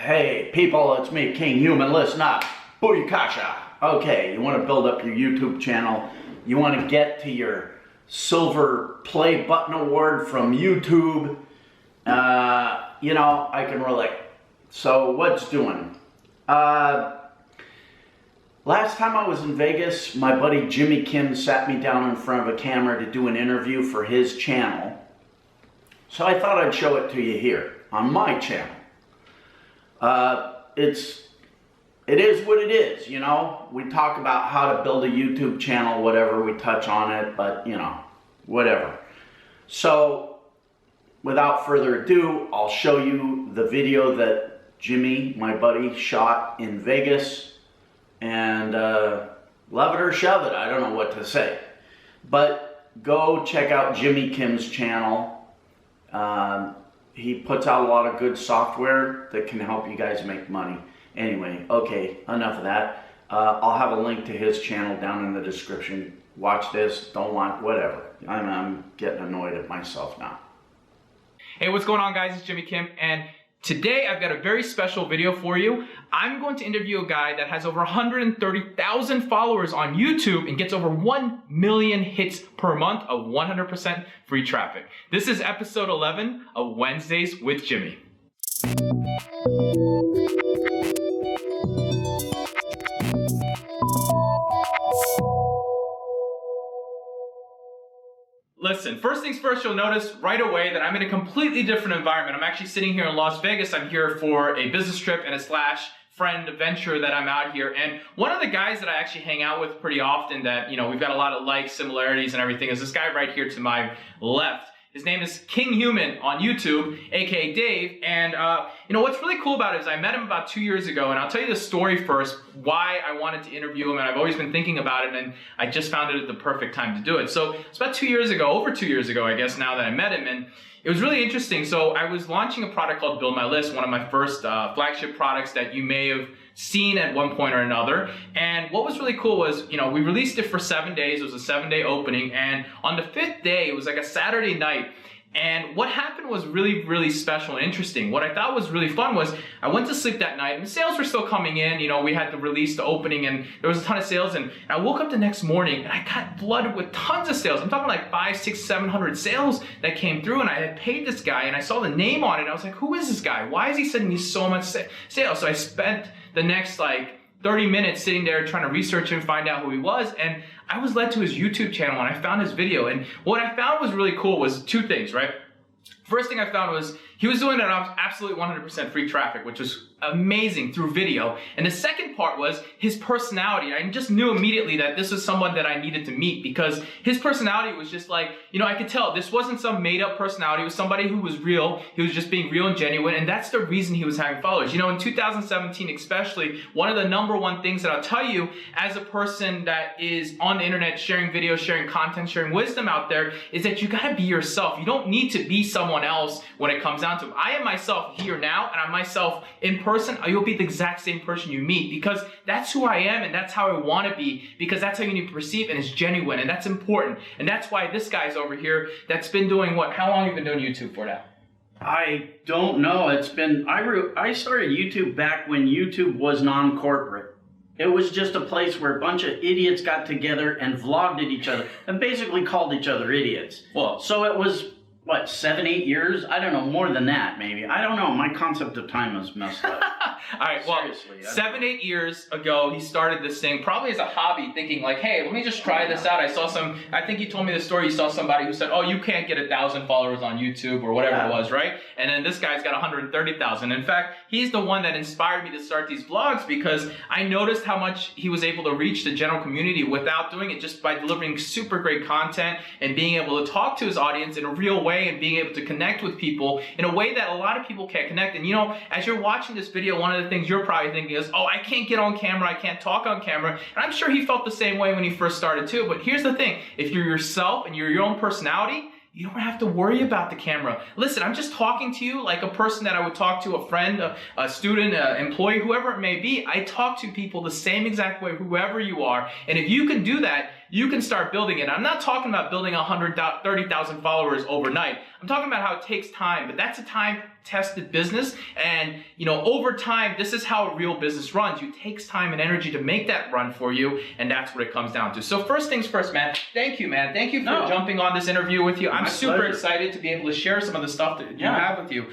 Hey people, it's me, Kinghuman. Listen up. Booyakasha. Okay, you want to build up your YouTube channel. You want to get to your silver play button award from YouTube. I can relate. So what's doing? Last time I was in Vegas, my buddy Jimmy Kim sat me down in front of a camera to do an interview for his channel. So I thought I'd show it to you here on my channel. It is what it is, you know. We talk about how to build a YouTube channel, whatever, we touch on it, but whatever. So without further ado, I'll show you the video that Jimmy, my buddy, shot in Vegas, and love it or shove it, I don't know what to say. But go check out Jimmy Kim's channel. He puts out a lot of good software that can help you guys make money. Anyway, okay, enough of that. I'll have a link to his channel down in the description. Watch this, don't want, whatever. I'm getting annoyed at myself now. Hey, what's going on, guys? It's Jimmy Kim, and today I've got a very special video for you. I'm going to interview a guy that has over 130,000 followers on YouTube and gets over 1 million hits per month of 100% free traffic. This is episode 11 of Wednesdays with Jimmy. Listen, first things first, you'll notice right away that I'm in a completely different environment. I'm actually sitting here in Las Vegas. I'm here for a business trip and a friend venture that I'm out here. And one of the guys that I actually hang out with pretty often that, we've got a lot of like similarities and everything is this guy right here to my left. His name is Kinghuman on YouTube, aka Dave, and what's really cool about it is I met him about 2 years ago, and I'll tell you the story first, why I wanted to interview him, and I've always been thinking about it, and I just found it at the perfect time to do it. So it's about 2 years ago, over 2 years ago, I guess, now that I met him, and it was really interesting. So I was launching a product called Build My List, one of my first flagship products that you may have seen at one point or another. And what was really cool was, we released it for 7 days. It was a 7-day opening. And on the 5th day, it was like a Saturday night. And what happened was really, really special and interesting. What I thought was really fun was I went to sleep that night and sales were still coming in. We had to release the opening and there was a ton of sales. And I woke up the next morning and I got flooded with tons of sales. I'm talking like 500, 600, 700 sales that came through, and I had paid this guy and I saw the name on it. And I was like, who is this guy? Why is he sending me so much sales? So I spent the next 30 minutes sitting there trying to research and find out who he was, and I was led to his YouTube channel and I found his video, and what I found was really cool was two things, right? First thing I found was he was doing an absolute 100% free traffic, which was amazing through video. And the second part was his personality. I just knew immediately that this was someone that I needed to meet because his personality was just like, I could tell this wasn't some made up personality. It was somebody who was real. He was just being real and genuine. And that's the reason he was having followers. In 2017 especially, one of the #1 things that I'll tell you as a person that is on the internet sharing videos, sharing content, sharing wisdom out there is that you gotta be yourself. You don't need to be someone else when it comes down to it. I am myself here now, and I'm myself in person. You'll be the exact same person you meet because that's who I am and that's how I want to be, because that's how you need to perceive, and it's genuine, and that's important. And that's why this guy's over here that's been doing what? How long have you been doing YouTube for now? I don't know. It's been, I started YouTube back when YouTube was non-corporate. It was just a place where a bunch of idiots got together and vlogged at each other and basically called each other idiots. Well, so it was, what, 7, 8 years? I don't know, more than that maybe. I don't know, my concept of time is messed up. All right, well, seriously, 7, 8 years ago, he started this thing probably as a hobby, thinking like, hey, let me just try this out. I think you told me the story, you saw somebody who said, oh, you can't get 1,000 followers on YouTube or whatever it was, right? And then this guy's got 130,000. In fact, he's the one that inspired me to start these vlogs because I noticed how much he was able to reach the general community without doing it, just by delivering super great content and being able to talk to his audience in a real way and being able to connect with people in a way that a lot of people can't connect. And as you're watching this video, one of the things you're probably thinking is, oh, I can't get on camera, I can't talk on camera. And I'm sure he felt the same way when he first started too. But here's the thing, if you're yourself and you're your own personality, you don't have to worry about the camera. Listen, I'm just talking to you like a person that I would talk to, a friend, a student, an employee, whoever it may be. I talk to people the same exact way, whoever you are. And if you can do that, you can start building it. I'm not talking about building 130,000 followers overnight. I'm talking about how it takes time, but that's a time tested business. And, you know, over time, this is how a real business runs. It takes time and energy to make that run for you. And that's what it comes down to. So first things first, man. Thank you, man. Thank you for jumping on this interview with you. I'm super excited to be able to share some of the stuff that you have with you.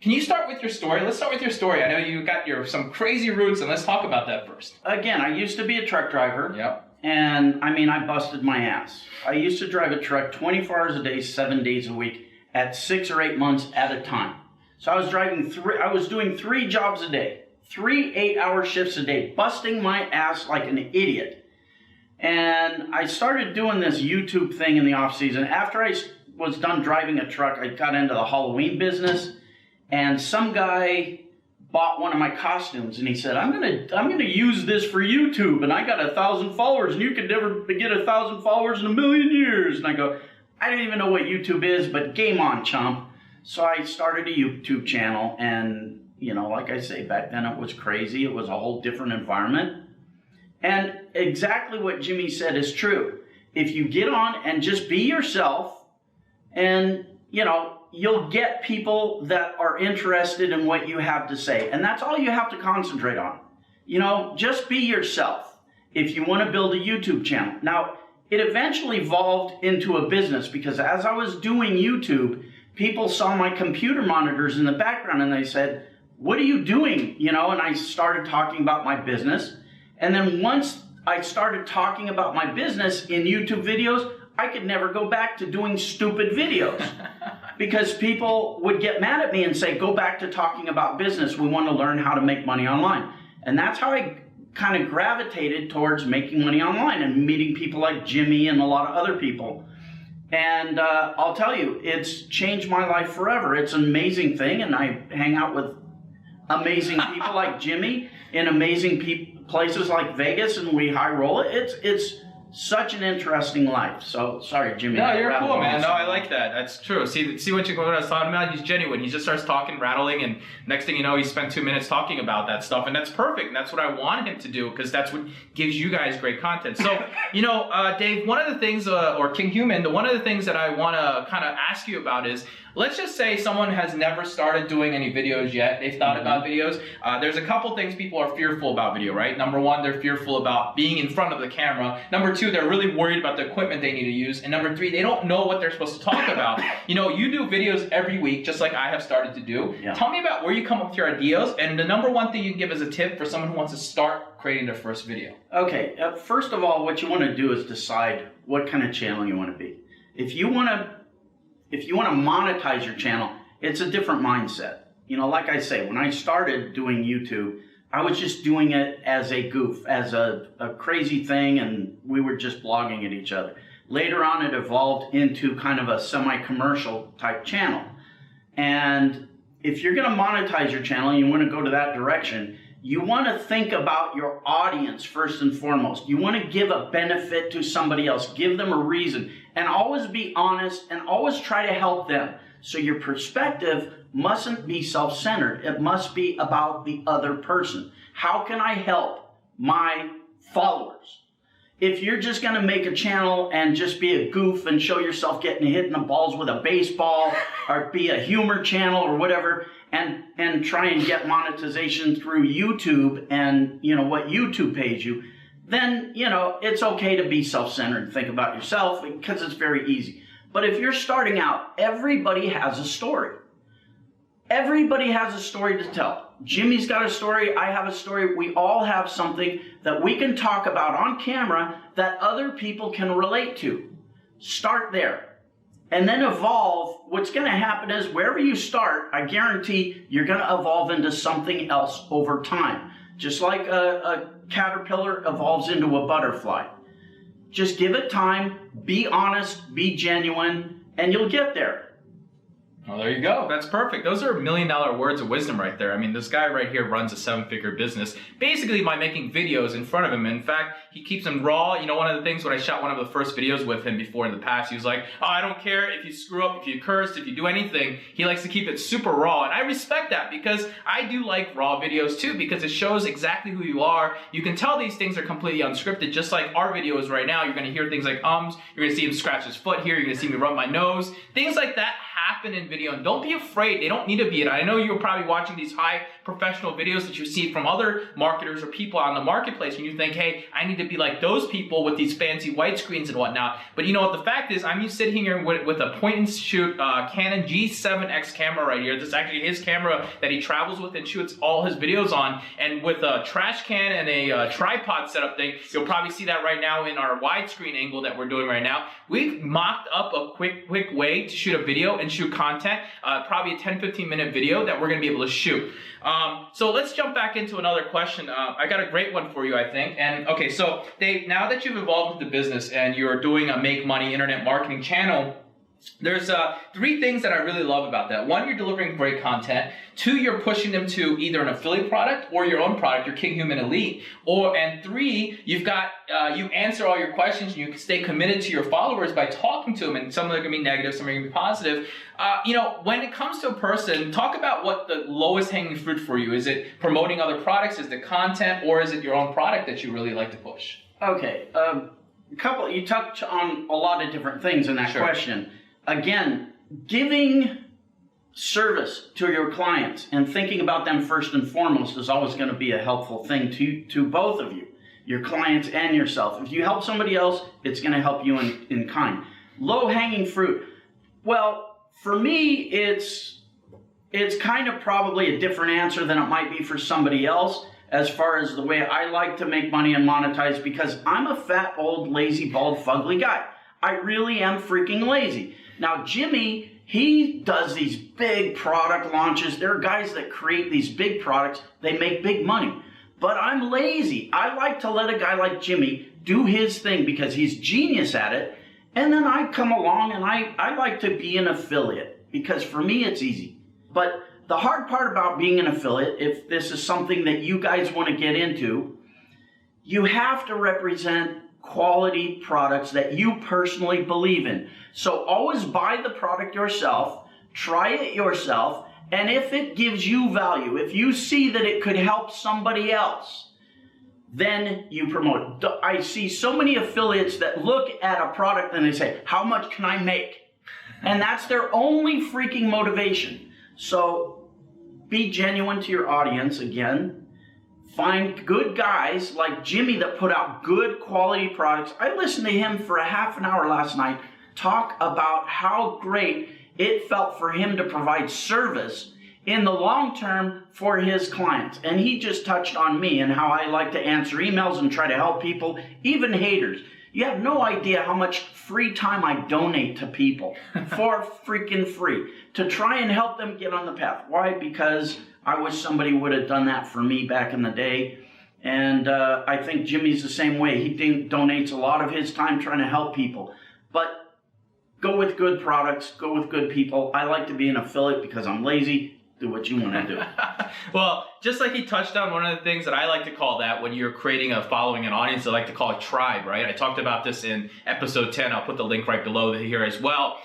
Can you start with your story? Let's start with your story. I know you got some crazy roots, and let's talk about that first. Again, I used to be a truck driver. Yep. And I mean, I busted my ass. I used to drive a truck 24 hours a day, 7 days a week, at 6 or 8 months at a time. So I was doing 3 jobs a day, 3 8-hour shifts a day, busting my ass like an idiot. And I started doing this YouTube thing in the off season. After I was done driving a truck, I got into the Halloween business, and some guy bought one of my costumes, and he said, I'm gonna use this for YouTube, and I got 1,000 followers, and you could never get 1,000 followers in a million years. And I go, I don't even know what YouTube is, but game on, chump. So I started a YouTube channel, and you know, like I say, back then it was crazy. It was a whole different environment. And exactly what Jimmy said is true. If you get on and just be yourself, and you know, you'll get people that are interested in what you have to say. And that's all you have to concentrate on. You know, just be yourself if you want to build a YouTube channel. Now, it eventually evolved into a business, because as I was doing YouTube, people saw my computer monitors in the background and they said, what are you doing? You know, and I started talking about my business. And then once I started talking about my business in YouTube videos, I could never go back to doing stupid videos. Because people would get mad at me and say, go back to talking about business. We want to learn how to make money online. And that's how I kind of gravitated towards making money online and meeting people like Jimmy and a lot of other people. And I'll tell you, it's changed my life forever. It's an amazing thing. And I hang out with amazing people like Jimmy in amazing places like Vegas, and we high roll it. It's such an interesting life. So sorry, Jimmy. No, you're cool, man. No, I like that. That's true. See what I was talking about? He's genuine. He just starts talking, rattling, and next thing you know, he spent 2 minutes talking about that stuff, and that's perfect. And that's what I want him to do, because that's what gives you guys great content. So, you know, Dave, one of the things, or Kinghuman, one of the things that I want to kind of ask you about is, let's just say someone has never started doing any videos yet. They've thought about videos. There's a couple things people are fearful about video, right? Number one, they're fearful about being in front of the camera. Number two, they're really worried about the equipment they need to use. And number three, they don't know what they're supposed to talk about. You know, you do videos every week, just like I have started to do. Yeah. Tell me about where you come up with your ideas, and the number one thing you can give as a tip for someone who wants to start creating their first video. Okay, first of all, what you want to do is decide what kind of channel you want to be. If you want to monetize your channel, it's a different mindset. You know, like I say, when I started doing YouTube, I was just doing it as a goof, as a crazy thing, and we were just blogging at each other. Later on, it evolved into kind of a semi-commercial type channel. And if you're going to monetize your channel and you want to go to that direction, you want to think about your audience first and foremost. You want to give a benefit to somebody else, give them a reason, and always be honest and always try to help them. So your perspective mustn't be self-centered. It must be about the other person. How can I help my followers? If you're just going to make a channel and just be a goof and show yourself getting hit in the balls with a baseball, or be a humor channel or whatever, and try and get monetization through YouTube and, you know, what YouTube pays you, then, you know, it's okay to be self-centered and think about yourself, because it's very easy. But if you're starting out, everybody has a story. Everybody has a story to tell. Jimmy's got a story, I have a story. We all have something that we can talk about on camera that other people can relate to. Start there. And then evolve. What's going to happen is, wherever you start, I guarantee you're going to evolve into something else over time. Just like a caterpillar evolves into a butterfly. Just give it time, be honest, be genuine, and you'll get there. Well, there you go. That's perfect. Those are $1 million words of wisdom right there. I mean, this guy right here runs a 7-figure business basically by making videos in front of him. In fact, he keeps them raw. You know, one of the things when I shot one of the first videos with him before in the past, he was like, oh, I don't care if you screw up, if you cursed, if you do anything. He likes to keep it super raw. And I respect that, because I do like raw videos too, because it shows exactly who you are. You can tell these things are completely unscripted, just like our videos right now. You're going to hear things like ums. You're going to see him scratch his foot here. You're going to see me rub my nose. Things like that happen in video, and don't be afraid. They don't need to be it. I know you're probably watching these high professional videos that you see from other marketers or people on the marketplace, and you think, hey, I need to be like those people with these fancy white screens and whatnot. But you know what? The fact is, I'm sitting here with a point and shoot Canon G7X camera right here. This is actually his camera that he travels with and shoots all his videos on. And with a trash can and a tripod setup thing, you'll probably see that right now in our widescreen angle that we're doing right now. We've mocked up a quick way to shoot a video and shoot content, probably a 10-15 minute video that we're going to be able to shoot. So let's jump back into another question. I got a great one for you, I think. And okay, so Dave, now that you've evolved with the business and you're doing a make money internet marketing channel, there's 3 things that I really love about that. 1, you're delivering great content. 2, you're pushing them to either an affiliate product or your own product, your Kinghuman Elite. And 3, you've got you answer all your questions and you can stay committed to your followers by talking to them. And some of them are going to be negative, some are going to be positive. You know, when it comes to a person, talk about what the lowest hanging fruit for you. Is it promoting other products? Is it content? Or is it your own product that you really like to push? Okay, you touch on a lot of different things in that question. Again, giving service to your clients and thinking about them first and foremost is always going to be a helpful thing to both of you, your clients and yourself. If you help somebody else, it's going to help you in kind. Low-hanging fruit. Well, for me, it's kind of probably a different answer than it might be for somebody else as far as the way I like to make money and monetize, because I'm a fat, old, lazy, bald, fugly guy. I really am freaking lazy. Now, Jimmy, he does these big product launches. There are guys that create these big products. They make big money. But I'm lazy. I like to let a guy like Jimmy do his thing because he's genius at it. And then I come along and I like to be an affiliate because for me, it's easy. But the hard part about being an affiliate, if this is something that you guys want to get into, you have to represent quality products that you personally believe in. So always buy the product yourself, try it yourself, and if it gives you value, if you see that it could help somebody else, then you promote it. I see so many affiliates that look at a product and they say, how much can I make? And that's their only freaking motivation. So be genuine to your audience again. Find good guys like Jimmy that put out good quality products. I listened to him for a half an hour last night talk about how great it felt for him to provide service in the long term for his clients. And he just touched on me and how I like to answer emails and try to help people, even haters. You have no idea how much free time I donate to people for freaking free to try and help them get on the path. Why? Because I wish somebody would have done that for me back in the day. And I think Jimmy's the same way. He donates a lot of his time trying to help people. But go with good products, go with good people. I like to be an affiliate because I'm lazy. Do what you want to do. Well, just like he touched on, one of the things that I like to call that when you're creating a following, an audience, I like to call it tribe, right? I talked about this in episode 10. I'll put the link right below here as well.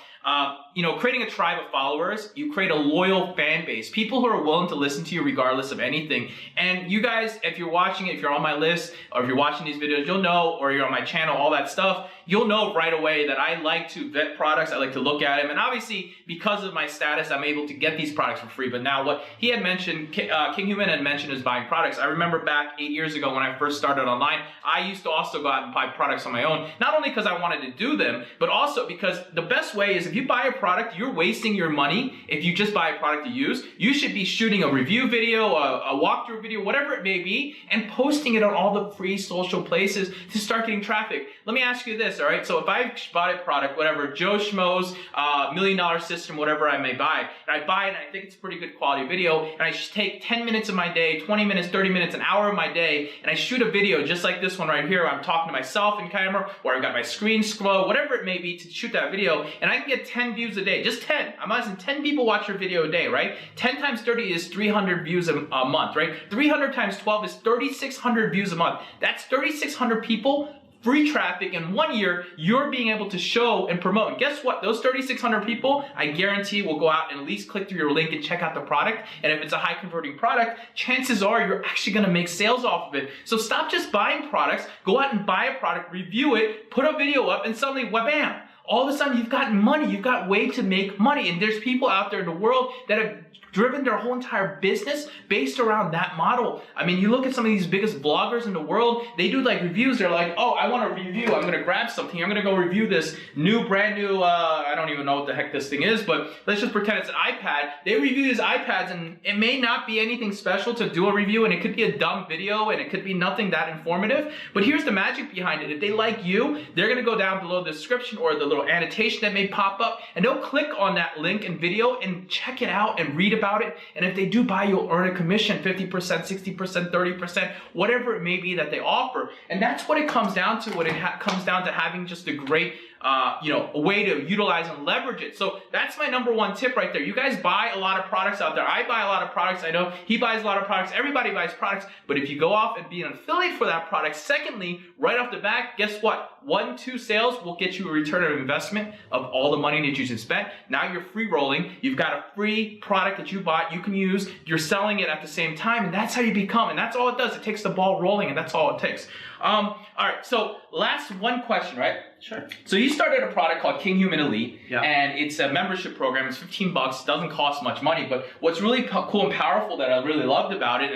You know, creating a tribe of followers, you create a loyal fan base, people who are willing to listen to you regardless of anything. And you guys, if you're watching it, if you're on my list, or if you're watching these videos, you'll know, or you're on my channel, all that stuff, you'll know right away that I like to vet products, I like to look at them, and obviously, because of my status, I'm able to get these products for free. But now what he had mentioned, Kinghuman had mentioned is buying products. I remember back 8 years ago when I first started online, I used to also go out and buy products on my own, not only because I wanted to do them, but also because the best way is if you buy a product, you're wasting your money. If you just buy a product to use, you should be shooting a review video, a walkthrough video, whatever it may be, and posting it on all the free social places to start getting traffic. Let me ask you this, all right? So if I buy a product, whatever, Joe Schmo's $1 million system, whatever I may buy, and I buy it and I think it's a pretty good quality video, and I just take 10 minutes of my day, 20 minutes, 30 minutes, an hour of my day, and I shoot a video just like this one right here, where I'm talking to myself in camera, or I've got my screen scroll, whatever it may be to shoot that video, and I can get 10 views a day, just 10. I'm asking 10 people watch your video a day, right? 10 times 30 is 300 views a month, right? 300 times 12 is 3,600 views a month. That's 3,600 people, free traffic in 1 year, you're being able to show and promote. And guess what? Those 3,600 people, I guarantee will go out and at least click through your link and check out the product. And if it's a high converting product, chances are you're actually gonna make sales off of it. So stop just buying products, go out and buy a product, review it, put a video up, and suddenly, wha-bam! all of a sudden you've got money, you've got way to make money. And there's people out there in the world that have driven their whole entire business based around that model. I mean, you look at some of these biggest vloggers in the world, they do like reviews. They're like, oh, I want to review, I'm going to grab something, I'm going to go review this brand new, I don't even know what the heck this thing is, but let's just pretend it's an iPad. They review these iPads, and it may not be anything special to do a review, and it could be a dumb video, and it could be nothing that informative, but here's the magic behind it. If they like you, they're going to go down below the description or the little annotation that may pop up, and they'll click on that link and video and check it out and read about it. And if they do buy, you'll earn a commission, 50%, 60%, 30%, whatever it may be that they offer. And that's what it comes down to when it comes down to having just a great a way to utilize and leverage it. So that's my number one tip right there. You guys buy a lot of products out there. I buy a lot of products. I know he buys a lot of products. Everybody buys products. But if you go off and be an affiliate for that product, secondly, right off the bat, guess what? 1, 2 sales will get you a return on investment of all the money that you just spent. Now you're free rolling. You've got a free product that you bought, you can use. You're selling it at the same time, and that's how you become. And that's all it does. It takes the ball rolling, and that's all it takes. All right, so last one question, right? Sure. So you started a product called Kinghuman Elite, yeah. And it's a membership program. It's $15. It doesn't cost much money, but what's really cool and powerful that I really loved about it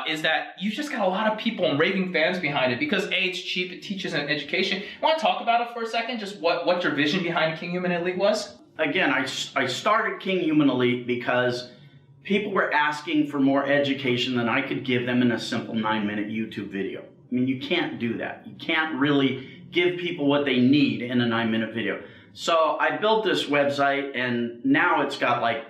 is that you just got a lot of people and raving fans behind it because A, it's cheap, it teaches an education. Want to talk about it for a second? Just what your vision behind Kinghuman Elite was? Again, I started Kinghuman Elite because people were asking for more education than I could give them in a simple 9-minute YouTube video. I mean, you can't do that. You can't really give people what they need in a 9-minute video. So I built this website, and now it's got like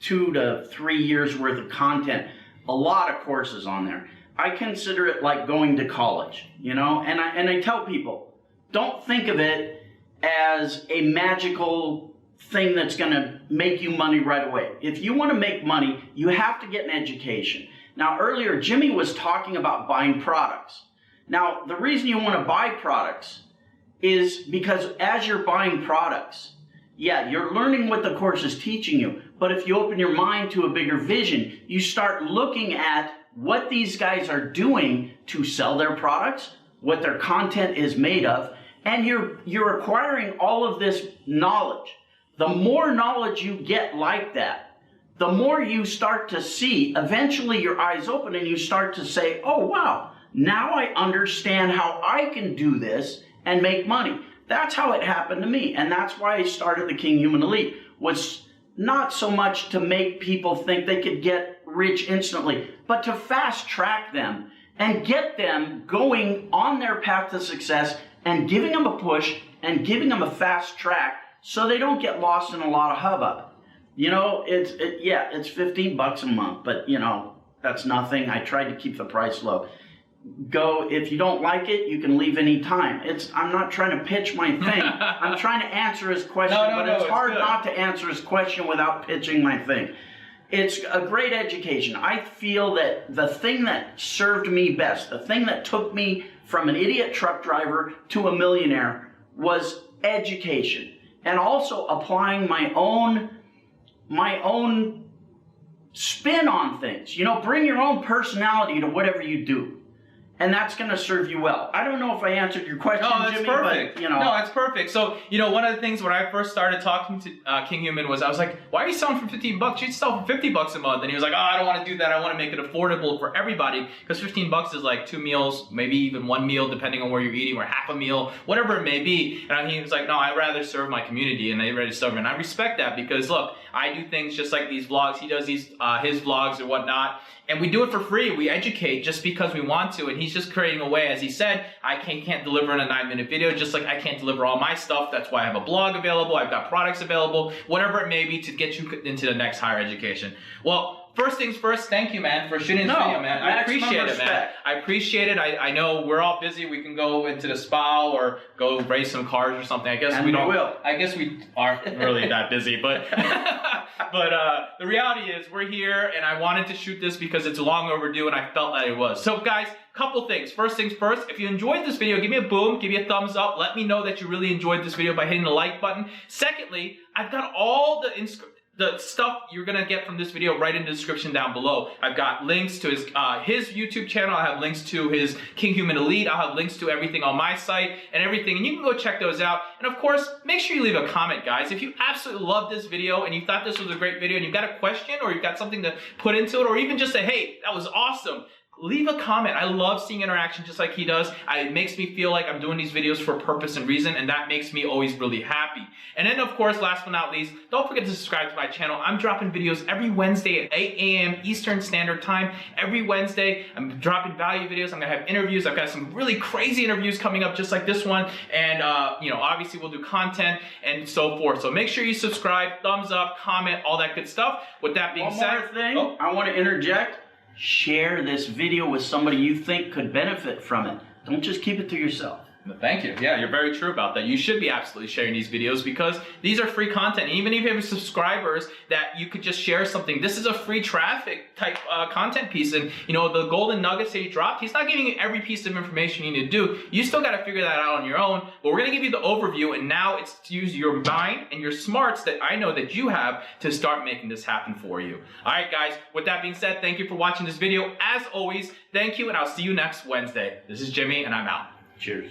2 to 3 years worth of content, a lot of courses on there. I consider it like going to college, you know, and I tell people, don't think of it as a magical thing that's going to make you money right away. If you want to make money, you have to get an education. Now, earlier, Jimmy was talking about buying products. Now, the reason you want to buy products is because as you're buying products, yeah, you're learning what the course is teaching you, but if you open your mind to a bigger vision, you start looking at what these guys are doing to sell their products, what their content is made of, and you're acquiring all of this knowledge. The more knowledge you get like that, the more you start to see, eventually your eyes open and you start to say, oh wow, now I understand how I can do this and make money. That's how it happened to me, and that's why I started the Kinghuman Elite, was not so much to make people think they could get rich instantly, but to fast track them and get them going on their path to success and giving them a push and giving them a fast track so they don't get lost in a lot of hubbub. You know, it's $15 a month, but you know, that's nothing. I tried to keep the price low. Go, if you don't like it, you can leave any time. I'm not trying to pitch my thing. I'm trying to answer his question, but it's hard not to answer his question without pitching my thing. It's a great education. I feel that the thing that served me best, the thing that took me from an idiot truck driver to a millionaire was education, and also applying my own spin on things. You know, bring your own personality to whatever you do. And that's going to serve you well. I don't know if I answered your question, no, that's Jimmy, perfect. But, you know. No, that's perfect. So, you know, one of the things when I first started talking to Kinghuman was I was like, why are you selling for $15? You should sell for $50 a month. And he was like, oh, I don't want to do that. I want to make it affordable for everybody because $15 is like 2 meals, maybe even 1 meal, depending on where you're eating, or half a meal, whatever it may be. And he was like, no, I'd rather serve my community, and I'd rather serve them. And I respect that because, look, I do things just like these vlogs. He does these his vlogs or whatnot. And we do it for free. We educate just because we want to. And he's just creating a way, as he said, I can't deliver in a 9-minute video, just like I can't deliver all my stuff. That's why I have a blog available. I've got products available, whatever it may be to get you into the next higher education. Well, first things first, thank you, man, for shooting this video, man. I appreciate it, man. I appreciate it. I know we're all busy. We can go into the spa or go race some cars or something. I guess and we don't. Will. I guess we aren't really that busy, but but the reality is we're here, and I wanted to shoot this because it's long overdue, and I felt that it was. So, guys, couple things. First things first, if you enjoyed this video, give me a boom, give me a thumbs up. Let me know that you really enjoyed this video by hitting the like button. Secondly, I've got all the the stuff you're gonna get from this video right in the description down below. I've got links to his YouTube channel. I have links to his Kinghuman Elite. I'll have links to everything on my site and everything, and you can go check those out. And of course, make sure you leave a comment, guys. If you absolutely love this video and you thought this was a great video and you've got a question or you've got something to put into it, or even just say, hey, that was awesome, leave a comment. I love seeing interaction just like he does. It makes me feel like I'm doing these videos for a purpose and reason, and that makes me always really happy. And then, of course, last but not least, don't forget to subscribe to my channel. I'm dropping videos every Wednesday at 8 a.m. Eastern Standard Time. Every Wednesday, I'm dropping value videos. I'm going to have interviews. I've got some really crazy interviews coming up just like this one. And, you know, obviously we'll do content and so forth. So make sure you subscribe, thumbs up, comment, all that good stuff. With that being said... One more thing, I want to interject. Share this video with somebody you think could benefit from it. Don't just keep it to yourself. Thank you. Yeah, you're very true about that. You should be absolutely sharing these videos because these are free content. Even if you have subscribers that you could just share something, this is a free traffic type content piece. And you know, the golden nuggets that he dropped, he's not giving you every piece of information you need to do. You still got to figure that out on your own. But we're going to give you the overview, and now it's to use your mind and your smarts that I know that you have to start making this happen for you. All right, guys. With that being said, thank you for watching this video. As always, thank you, and I'll see you next Wednesday. This is Jimmy, and I'm out. Cheers.